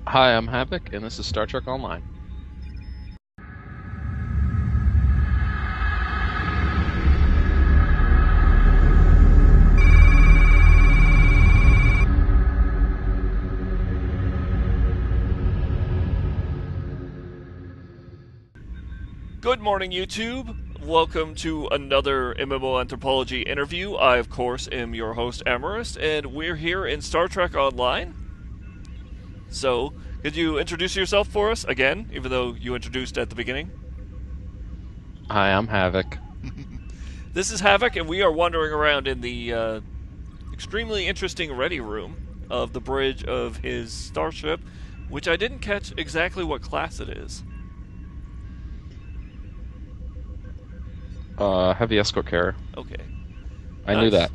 Hi, I'm Havoc, and this is Star Trek Online. Good morning, YouTube. Welcome to another MMO Anthropology interview. I, of course, am your host, Amarist, and we're here in Star Trek Online. So, could you introduce yourself for us again, even though you introduced at the beginning? Hi, I'm Havoc. This is Havoc, and we are wandering around in the extremely interesting ready room of the bridge of his starship, which I didn't catch exactly what class it is. Heavy escort carrier. Okay, I knew nice. that.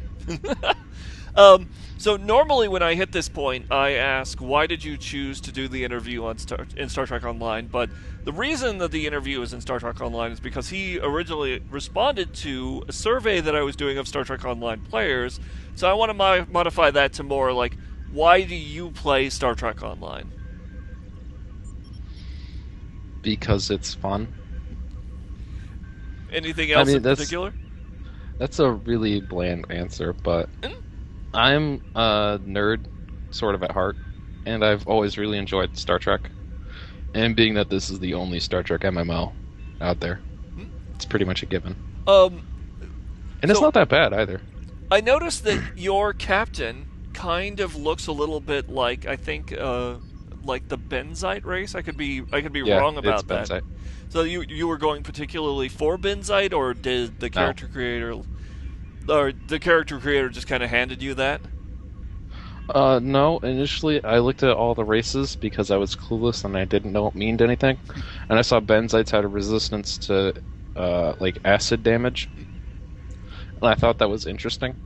So normally when I hit this point, I ask, why did you choose to do the interview in Star Trek Online? But the reason that the interview is in Star Trek Online is because he originally responded to a survey that I was doing of Star Trek Online players. So I want to modify that to more like, why do you play Star Trek Online? Because it's fun. Anything I else mean, in that's particular? that's a really bland answer, but I'm a nerd, sort of at heart, and I've always really enjoyed Star Trek. And being that this is the only Star Trek MMO out there, it's pretty much a given. Um, And it's so not that bad either. I noticed that your captain kind of looks a little bit like like the Benzite race. I could be Yeah, wrong it's about that. Benzite. So you were going particularly for Benzite, or did the No. character creator just kind of handed you that? No, initially I looked at all the races because I was clueless and I didn't know it meant anything. And I saw Benzites had a resistance to, like, acid damage. And I thought that was interesting.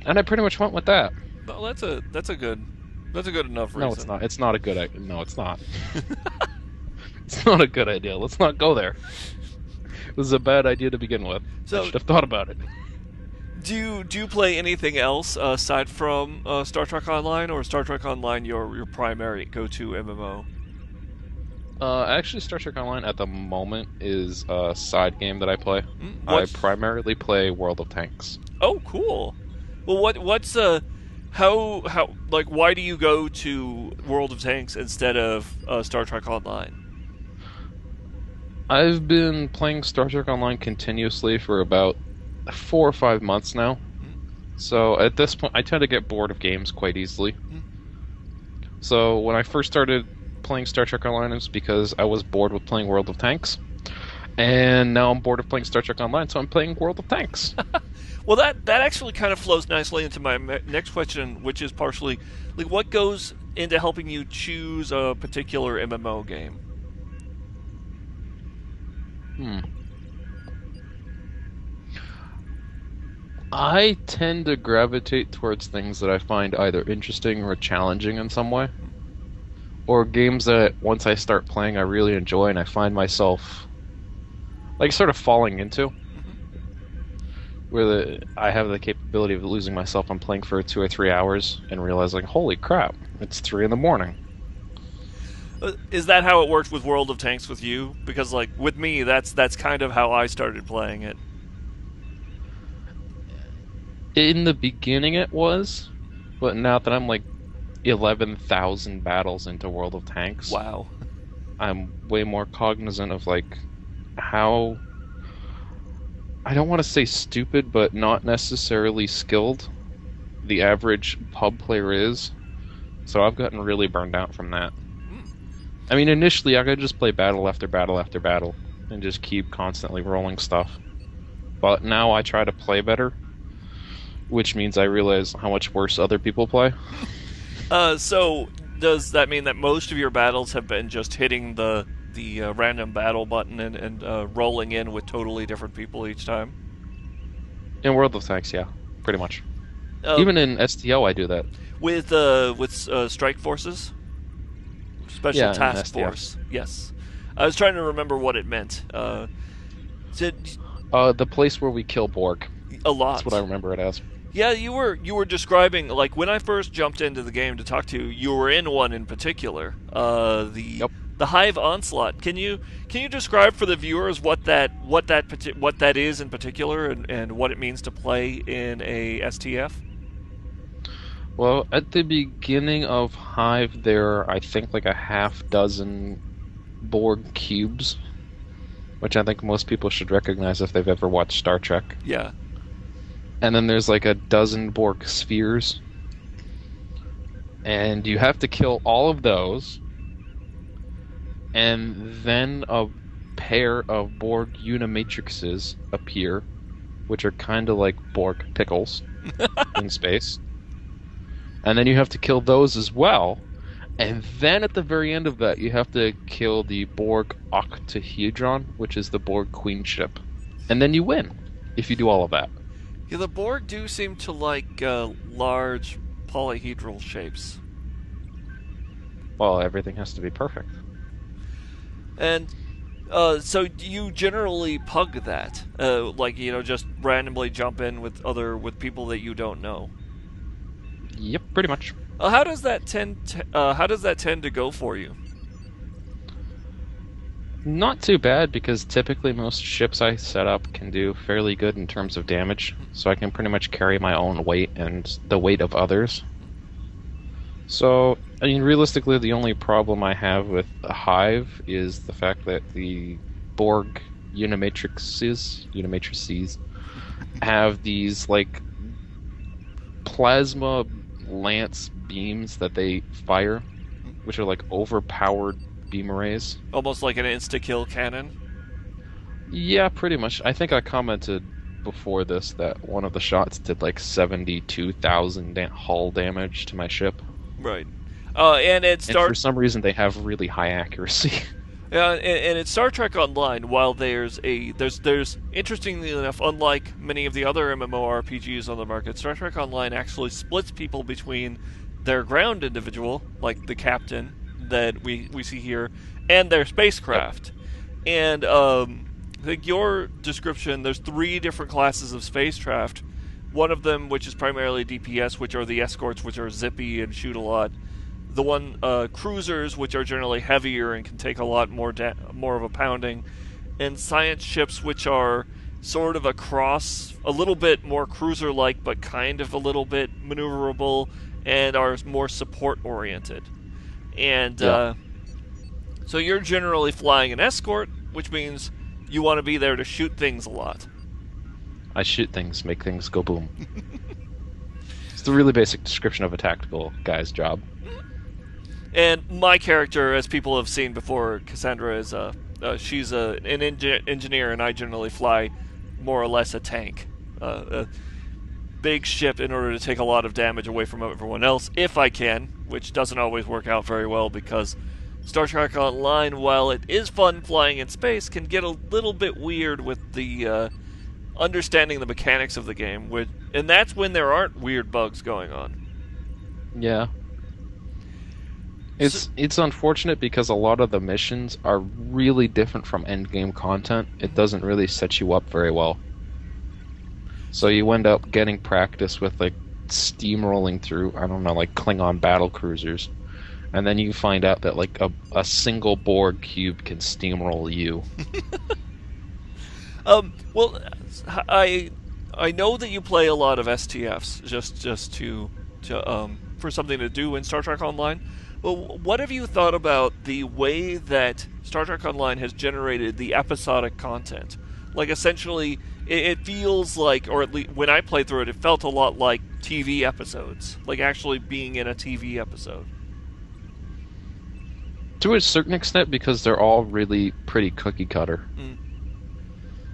And I pretty much went with that. Well, that's a good enough No, it's reason. not. It's not a good idea. No, it's not. It's not a good idea. Let's not go there. It was a bad idea to begin with. I So should have thought about it. do you play anything else aside from Star Trek Online, or is Star Trek Online your primary go-to MMO? Actually, Star Trek Online at the moment is a side game that I play. I What's primarily play World of Tanks. Oh, cool. Well, what's how like why do you go to World of Tanks instead of Star Trek Online? I've been playing Star Trek Online continuously for about 4 or 5 months now. So at this point, I tend to get bored of games quite easily. So when I first started playing Star Trek Online, it was because I was bored with playing World of Tanks. And now I'm bored of playing Star Trek Online, so I'm playing World of Tanks. Well, that actually kind of flows nicely into my next question, which is partially like what goes into helping you choose a particular MMO game. Hmm. I tend to gravitate towards things that I find either interesting or challenging in some way. Or games that once I start playing I really enjoy and I find myself like sort of falling into. Where I have the capability of losing myself. I'm playing for 2 or 3 hours and realizing, holy crap, it's 3 in the morning. Is that how it worked with World of Tanks with you? Because like with me, that's kind of how I started playing it. In the beginning, it was, but now that I'm like 11,000 battles into World of Tanks, Wow. I'm way more cognizant of like how I don't want to say stupid, but not necessarily skilled the average pub player is. So I've gotten really burned out from that. I mean, initially I could just play battle after battle after battle and just keep constantly rolling stuff. But now I try to play better, which means I realize how much worse other people play. So does that mean that most of your battles have been just hitting the random battle button and rolling in with totally different people each time? In World of Tanks, yeah, pretty much. Uh, Even in STO, I do that. with Strike Forces, Special Yeah, in Task STF. Force. Yes, I was trying to remember what it meant. Did The place where we kill Borg. a That's what I lot. remember it as. Yeah, you were describing, like, when I first jumped into the game to talk to you, you were in one in particular, Yep. the Hive Onslaught. Can you describe for the viewers what that is in particular, and what it means to play in a STF? Well, at the beginning of Hive, there are, I think, like a half dozen Borg cubes, which I think most people should recognize if they've ever watched Star Trek. Yeah. And then there's like a dozen Borg spheres, and you have to kill all of those, and then a pair of Borg unimatrixes appear, which are kind of like Borg pickles in space. And then you have to kill those as well. And then at the very end of that, you have to kill the Borg octahedron, which is the Borg queen ship. And then you win, if you do all of that. Yeah, the Borg do seem to like large polyhedral shapes. Well, everything has to be perfect. And so you generally pug that, like, just randomly jump in with people that you don't know. Yep, pretty much. How does that tend to go for you? Not too bad, because typically most ships I set up can do fairly good in terms of damage, so I can pretty much carry my own weight and the weight of others. So, I mean, realistically, the only problem I have with the Hive is the fact that the Borg unimatrices have these, like, plasma lance beams that they fire, which are like overpowered beam arrays. Almost like an insta-kill cannon? Yeah, pretty much. I think I commented before this that one of the shots did like 72,000 hull damage to my ship. Right. And And for some reason, they have really high accuracy. and in Star Trek Online, while there's interestingly enough, unlike many of the other MMORPGs on the market, Star Trek Online actually splits people between their ground individual, like the captain that we see here, and their spacecraft. And I think your description, there's 3 different classes of spacecraft. One of them, which is primarily DPS, which are the escorts, which are zippy and shoot a lot. The one cruisers, which are generally heavier and can take a lot more of a pounding, and science ships, which are sort of a cross, a little bit more cruiser-like, but kind of a little bit maneuverable, and are more support-oriented. And so you're generally flying an escort, which means you want to be there to shoot things a lot. I shoot things, make things go boom. It's the really basic description of a tactical guy's job. And my character, as people have seen before, Cassandra, is she's an engineer, and I generally fly more or less a tank. A big ship in order to take a lot of damage away from everyone else, if I can, which doesn't always work out very well, because Star Trek Online, while it is fun flying in space, can get a little bit weird with the understanding the mechanics of the game, and that's when there aren't weird bugs going on. Yeah. It's unfortunate because a lot of the missions are really different from endgame content. It doesn't really set you up very well. So you end up getting practice with, like, steamrolling through, I don't know, like Klingon battle cruisers. And then you find out that, like, a single Borg cube can steamroll you. Well, I know that you play a lot of STFs just to for something to do in Star Trek Online. Well, what have you thought about the way that Star Trek Online has generated the episodic content? Like, essentially, it feels like, or at least when I played through it, it felt a lot like TV episodes, like actually being in a TV episode. To a certain extent, because they're all really pretty cookie cutter.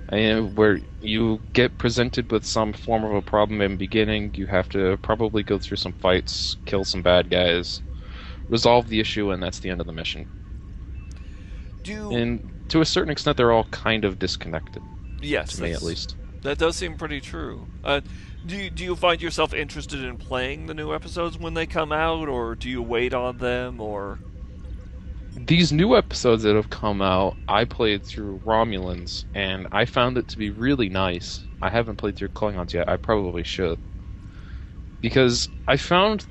And where you get presented with some form of a problem in the beginning, you have to probably go through some fights, kill some bad guys, resolve the issue, and that's the end of the mission. And to a certain extent, they're all kind of disconnected. Yes, to me at least. That does seem pretty true. Do you find yourself interested in playing the new episodes when they come out, or do you wait on them, or? These new episodes that have come out, I played through Romulans, and I found it to be really nice. I haven't played through Klingons yet. I probably should. because I found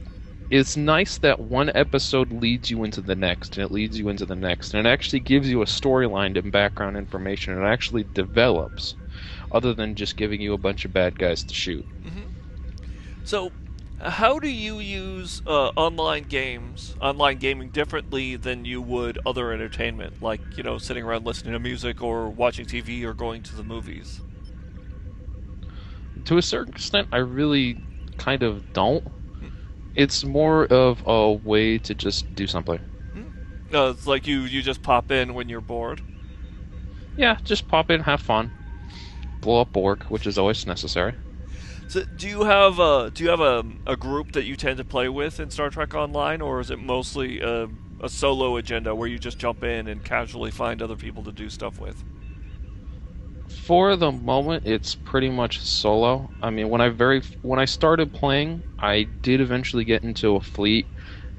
it's nice that one episode leads you into the next, and it leads you into the next, and it actually gives you a storyline and background information. It actually develops, other than just giving you a bunch of bad guys to shoot. So, how do you use online gaming differently than you would other entertainment, like sitting around listening to music or watching TV or going to the movies? To a certain extent, I really kind of don't. It's more of a way to just do something. It's like you just pop in when you're bored. Yeah, just pop in, have fun, blow up Borg, which is always necessary. So, do you have a group that you tend to play with in Star Trek Online, or is it mostly a solo agenda where you just jump in and casually find other people to do stuff with? For the moment, it's pretty much solo. I mean, when I started playing, I did eventually get into a fleet,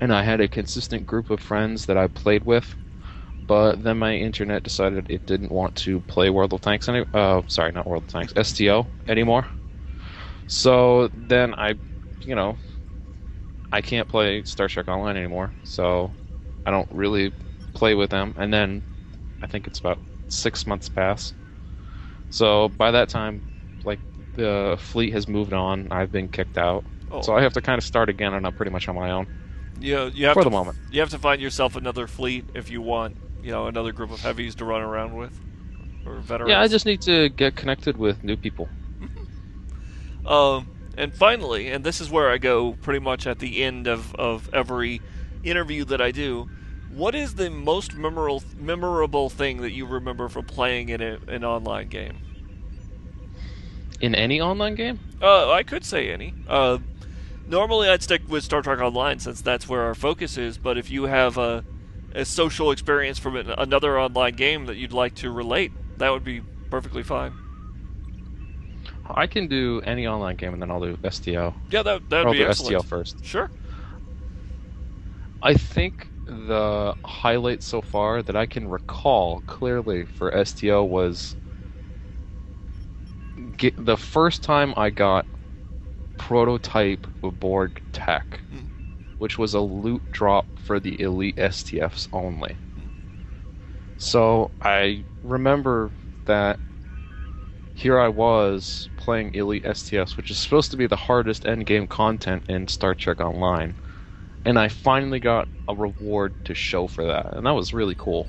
and I had a consistent group of friends that I played with. But then my internet decided it didn't want to play World of Tanks sorry, not World of Tanks, STO anymore. So then I can't play Star Trek Online anymore. So I don't really play with them. And then I think it's about 6 months pass. So by that time, like, the fleet has moved on. I've been kicked out. Oh, So I have to kind of start again, and I'm pretty much on my own you have for to the moment. you have to find yourself another fleet if you want another group of heavies to run around with or Yeah, I veterans. just need to get connected with new people. And finally, and this is where I go pretty much at the end of every interview that I do. What is the most memorable thing that you remember from playing in an online game? In any online game? I could say any. Normally, I'd stick with Star Trek Online since that's where our focus is. But if you have a social experience from another online game that you'd like to relate, that would be perfectly fine. I can do any online game, and then I'll do STO. Yeah, that Or would I'll be do STO excellent. first. Sure. I think the highlight so far that I can recall clearly for STO was the first time I got prototype Borg tech, which was a loot drop for the elite STFs only. So I remember that here I was playing elite STFs, which is supposed to be the hardest endgame content in Star Trek Online, and I finally got a reward to show for that, and that was really cool.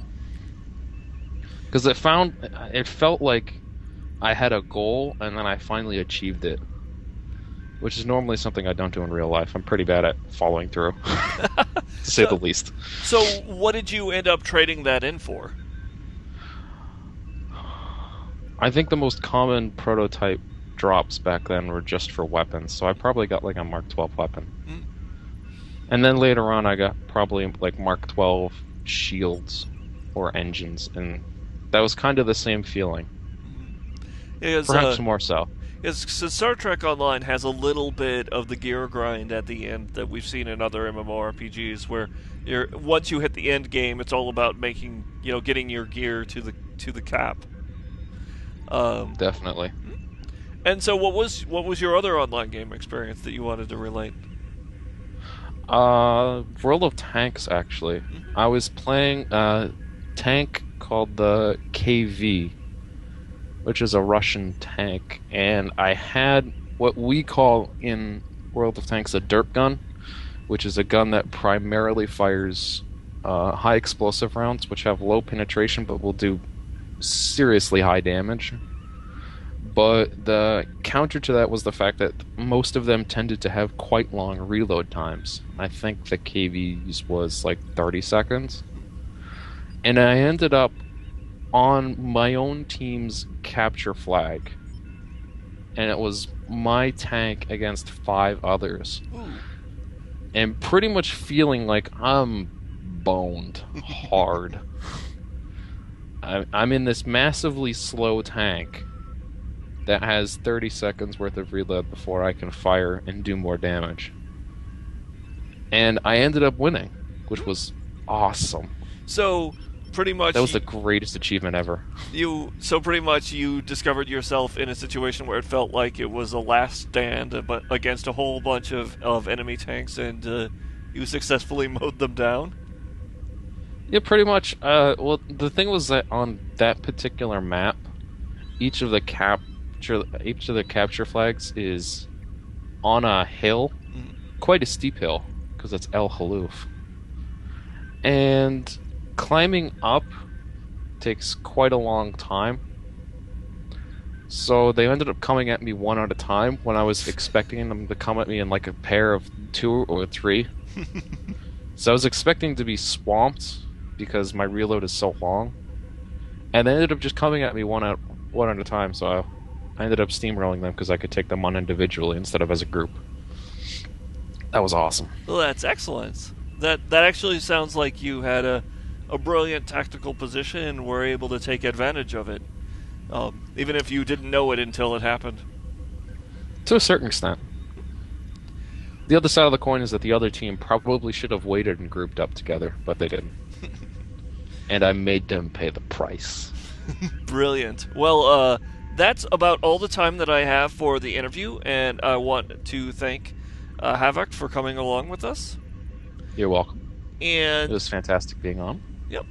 Because it felt like I had a goal, and then I finally achieved it, which is normally something I don't do in real life. I'm pretty bad at following through, to say the So, least. so what did you end up trading that in for? I think the most common prototype drops back then were just for weapons, so I probably got like a Mark 12 weapon. And then later on, I got probably like Mark 12 shields or engines, and that was kind of the same feeling. Because Perhaps more so. So Star Trek Online has a little bit of the gear grind at the end that we've seen in other MMORPGs, where once you hit the end game, it's all about getting your gear to the cap. Definitely. And so, what was your other online game experience that you wanted to relate? World of Tanks, actually. I was playing a tank called the KV, which is a Russian tank, and I had what we call in World of Tanks a derp gun, which is a gun that primarily fires high explosive rounds, which have low penetration but will do seriously high damage. But the counter to that was the fact that most of them tended to have quite long reload times. I think the KV's was like 30 seconds. And I ended up on my own team's capture flag. And it was my tank against 5 others. Ooh. And pretty much feeling like I'm boned hard. I'm in this massively slow tank that has 30 seconds worth of reload before I can fire and do more damage. And I ended up winning, which was awesome. So, pretty That much was the greatest achievement ever. pretty much you discovered yourself in a situation where it felt like it was a last stand but against a whole bunch of enemy tanks, and you successfully mowed them down. Yeah, pretty much. Well, the thing was that on that particular map, each of the capture flags is on a hill, quite a steep hill, because it's El Haluf. And climbing up takes quite a long time. So they ended up coming at me one at a time when I was expecting them to come at me in like a pair of 2 or 3. So I was expecting to be swamped because my reload is so long. And they ended up just coming at me one at a time, so I ended up steamrolling them because I could take them on individually instead of as a group. That was awesome. Well, that's excellent. That actually sounds like you had a brilliant tactical position and were able to take advantage of it, even if you didn't know it until it happened. To a certain extent. The other side of the coin is that the other team probably should have waited and grouped up together, but they didn't. And I made them pay the price. Brilliant. Well, that's about all the time that I have for the interview, and I want to thank Havoc for coming along with us. You're welcome. And it was fantastic being on. Yep.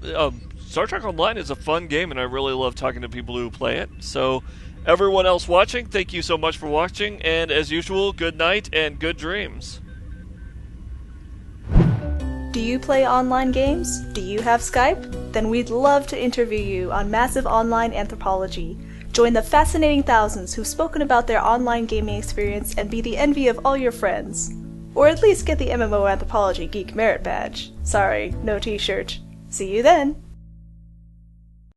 Star Trek Online is a fun game, and I really love talking to people who play it. So, everyone else watching, thank you so much for watching, and as usual, good night and good dreams. Do you play online games? Do you have Skype? Then we'd love to interview you on Massive Online Anthropology. Join the fascinating thousands who've spoken about their online gaming experience and be the envy of all your friends. Or at least get the MMO Anthropology Geek Merit Badge. Sorry, no t-shirt. See you then!